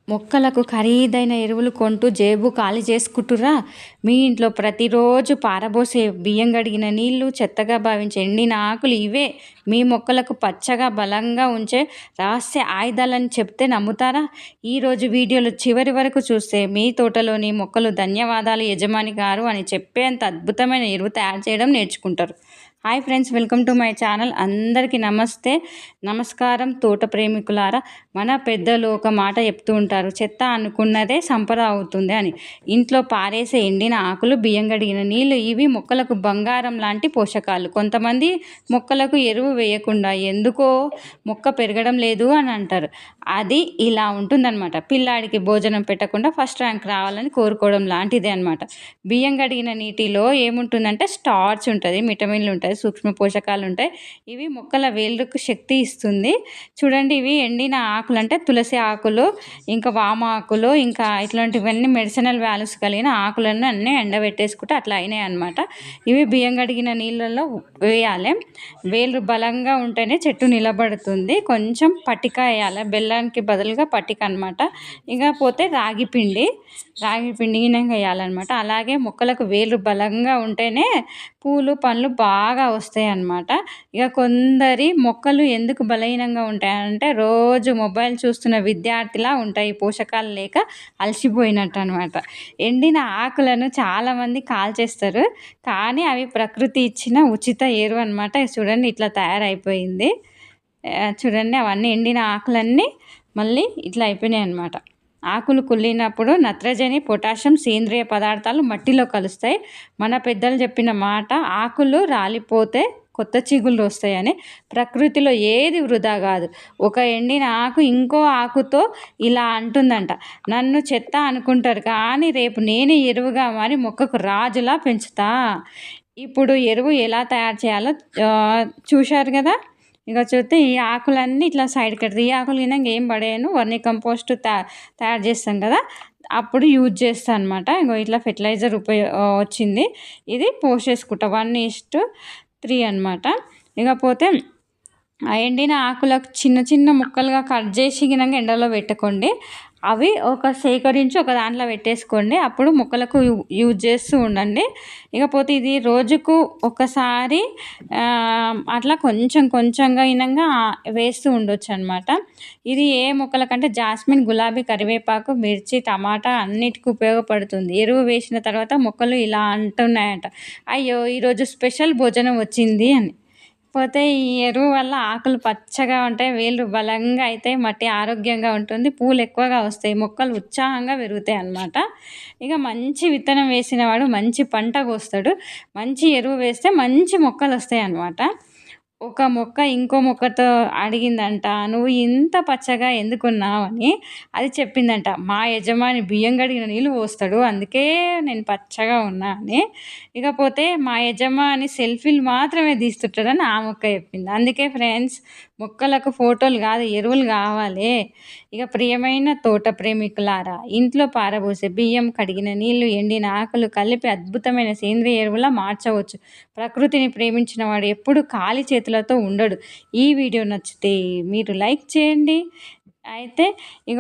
మొక్కలకు ఖరీదైన ఎరువులు కొంటూ జేబు ఖాళీ చేసుకుంటుర్రా? మీ ఇంట్లో ప్రతిరోజు పారబోసే బియ్యం కడిగిన నీళ్లు, చెత్తగా భావించే ఎండిన ఆకులు ఇవే మీ మొక్కలకు పచ్చగా బలంగా ఉంచే రహస్య ఆయుధాలని చెప్తే నమ్ముతారా? ఈరోజు వీడియోలో చివరి వరకు చూస్తే మీ తోటలోని మొక్కలు ధన్యవాదాలు యజమాని గారు అని చెప్పేంత అద్భుతమైన ఎరువు తయారు చేయడం నేర్చుకుంటారు. Hi friends, welcome to my channel. అందరికీ నమస్తే, నమస్కారం. తోట ప్రేమికులారా, మన పెద్దలు ఒక మాట చెప్తూ ఉంటారు, చెత్త అనుకున్నదే సంపద అవుతుంది అని. ఇంట్లో పారేసే ఎండిన ఆకులు, బియ్యం కడిగిన నీళ్ళు ఇవి మొక్కలకు బంగారం లాంటి పోషకాలు. కొంతమంది మొక్కలకు ఎరువు వేయకుండా ఎందుకో మొక్క పెరగడం లేదు అని అంటారు. అది ఇలా ఉంటుందన్నమాట. పిల్లాడికి భోజనం పెట్టకుండా ఫస్ట్ ర్యాంక్ రావాలని కోరుకోవడం లాంటిదే అనమాట. బియ్యం కడిగిన నీటిలో ఏముంటుందంటే స్టార్చ్ ఉంటుంది, విటమిన్లు ఉంటాయి, సూక్ష్మ పోషకాలు ఉంటాయి. ఇవి మొక్కల వేళ్ళకు శక్తి ఇస్తుంది. చూడండి, ఇవి ఎండిన ఆకులు అంటే తులసి ఆకులు, ఇంకా వామ ఆకులు, ఇంకా ఇట్లాంటివన్నీ మెడిసినల్ వాల్యూస్ కలిగిన ఆకులన్నీ అన్నీ ఎండబెట్టేసుకుంటే అట్లా అయినాయి అనమాట. ఇవి బియ్యం కడిగిన నీళ్ళల్లో వేయాలి. వేళ్ళు బలంగా ఉంటేనే చెట్టు నిలబడుతుంది. కొంచెం పటిక వేయాలి, బెల్లానికి బదులుగా పటిక అనమాట. ఇకపోతే రాగి పిండి వేయాలన్నమాట. అలాగే మొక్కలకు వేళ్ళు బలంగా ఉంటేనే పూలు పండ్లు బాగా వస్తాయి అన్నమాట. ఇక కొందరి మొక్కలు ఎందుకు బలహీనంగా ఉంటాయంటే రోజు మొబైల్ చూస్తున్న విద్యార్థిలా ఉంటాయి, పోషకాలు లేక అలసిపోయినట్టు అనమాట. ఎండిన ఆకులను చాలామంది కాల్చేస్తారు, కానీ అవి ప్రకృతి ఇచ్చిన ఉచిత ఎరువు అనమాట. చూడండి, ఇట్లా తయారైపోయింది. చూడండి, అవన్నీ ఎండిన ఆకులన్నీ మళ్ళీ ఇట్లా అయిపోయినాయి అన్నమాట. ఆకులు కుళ్ళినప్పుడు నత్రజని, పొటాషియం, సేంద్రియ పదార్థాలు మట్టిలో కలుస్తాయి. మన పెద్దలు చెప్పిన మాట, ఆకులు రాలిపోతే కొత్త చిగుళ్ళు వస్తాయని. ప్రకృతిలో ఏది వృధా కాదు. ఒక ఎండిన ఆకు ఇంకో ఆకుతో ఇలా అంటుందంట, నన్ను చెత్త అనుకుంటారు కానీ రేపు నేనే ఎరువుగా మారి మొక్కకు రాజులా పెంచుతా. ఇప్పుడు ఎరువు ఎలా తయారు చేయాలో చూశారు కదా. ఇక చూస్తే ఈ ఆకులన్నీ ఇట్లా సైడ్కి కడతాయి. ఈ ఆకులు కింద ఏం పడేయను, వర్మీ కంపోస్ట్ తయారు చేస్తాం కదా, అప్పుడు యూజ్ చేస్తాను అనమాట. ఇంకో ఇట్లా ఫెర్టిలైజర్ వచ్చింది, ఇది పోసేసుకుంటా 1:3 అనమాట. ఇకపోతే ఆ ఎండిన ఆకులకు చిన్న చిన్న ముక్కలుగా కట్ చేసి గినంగా ఎండలో పెట్టుకోండి. అవి సేకరించి ఒక దాంట్లో పెట్టేసుకోండి. అప్పుడు మొక్కలకు యూజ్ చేస్తూ ఉండండి. ఇకపోతే ఇది రోజుకు ఒకసారి అట్లా కొంచెంగా అయినంగా వేస్తూ ఉండొచ్చు అనమాట. ఇది ఏ మొక్కలకంటే జాస్మిన్, గులాబీ, కరివేపాకు, మిర్చి, టమాటా అన్నిటికీ ఉపయోగపడుతుంది. ఎరువు వేసిన తర్వాత మొక్కలు ఇలా అంటున్నాయంట, అయ్యో ఈరోజు స్పెషల్ భోజనం వచ్చింది అని. పోతే ఈ ఎరువు వల్ల ఆకులు పచ్చగా ఉంటాయి, వేళ్ళు బలంగా అవుతాయి, మట్టి ఆరోగ్యంగా ఉంటుంది, పూలు ఎక్కువగా వస్తాయి, మొక్కలు ఉత్సాహంగా పెరుగుతాయి అన్నమాట. ఇక మంచి విత్తనం వేసిన వాడు మంచి పంట కోస్తాడు. మంచి ఎరువు వేస్తే మంచి మొక్కలు వస్తాయి అన్నమాట. ఒక మొక్క ఇంకో మొక్కతో అడిగిందంట, నువ్వు ఇంత పచ్చగా ఎందుకున్నావు అని. అది చెప్పిందంట, మా యజమాని బియ్యం కడిగిన నీళ్ళు పోస్తాడు, అందుకే నేను పచ్చగా ఉన్నా అని. ఇకపోతే మా యజమాని సెల్ఫీలు మాత్రమే తీస్తుంటాడని ఆ మొక్క చెప్పింది. అందుకే ఫ్రెండ్స్, మొక్కలకు ఫోటోలు కాదు, ఎరువులు కావాలి. ఇక ప్రియమైన తోట ప్రేమికులారా, ఇంట్లో పారబోసే బియ్యం, కడిగిన నీళ్లు, ఎండిన ఆకులు కలిపి అద్భుతమైన సేంద్రియ ఎరువులా మార్చవచ్చు. ప్రకృతిని ప్రేమించిన వాడు ఎప్పుడు ఖాళీ చేతులతో ఉండడు. ఈ వీడియో నచ్చితే మీరు లైక్ చేయండి. అయితే ఇక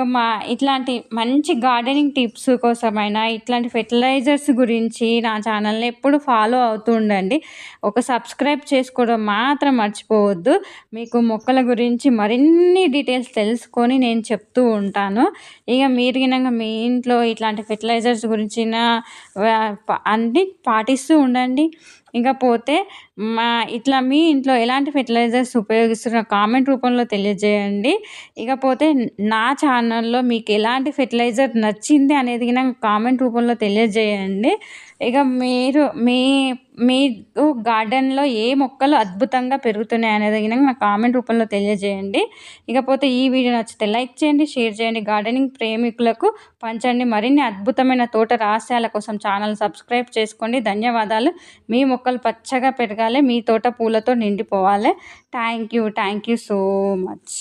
ఇట్లాంటి మంచి గార్డెనింగ్ టిప్స్ కోసమైనా, ఇట్లాంటి ఫెర్టిలైజర్స్ గురించి నా ఛానల్ని ఎప్పుడు ఫాలో అవుతూ ఉండండి. ఒక సబ్స్క్రైబ్ చేసుకోవడం మాత్రం మర్చిపోవద్దు. మీకు మొక్కల గురించి మరిన్ని డీటెయిల్స్ తెలుసుకొని నేను చెప్తూ ఉంటాను. ఇక మీరు గినంగా మీ ఇంట్లో ఇట్లాంటి ఫెర్టిలైజర్స్ గురించిన అన్నీ పాటిస్తూ ఉండండి. ఇకపోతే ఇట్లా మీ ఇంట్లో ఎలాంటి ఫెర్టిలైజర్స్ ఉపయోగిస్తున్న కామెంట్ రూపంలో తెలియజేయండి. ఇకపోతే నా ఛానల్లో మీకు ఎలాంటి ఫెర్టిలైజర్ నచ్చింది అనేది నాకు కామెంట్ రూపంలో తెలియజేయండి. ఇక మీకు గార్డెన్లో ఏ మొక్కలు అద్భుతంగా పెరుగుతున్నాయి అనేది నాకు కామెంట్ రూపంలో తెలియజేయండి. ఇకపోతే ఈ వీడియో నచ్చితే లైక్ చేయండి, షేర్ చేయండి, గార్డెనింగ్ ప్రేమికులకు పంచండి. మరిన్ని అద్భుతమైన తోట రహస్యాల కోసం ఛానల్ సబ్స్క్రైబ్ చేసుకోండి. ధన్యవాదాలు. మీ మొక్కలు పచ్చగా పెరగాలి, మీ తోట పూలతో నిండిపోవాలి. Thank you so much.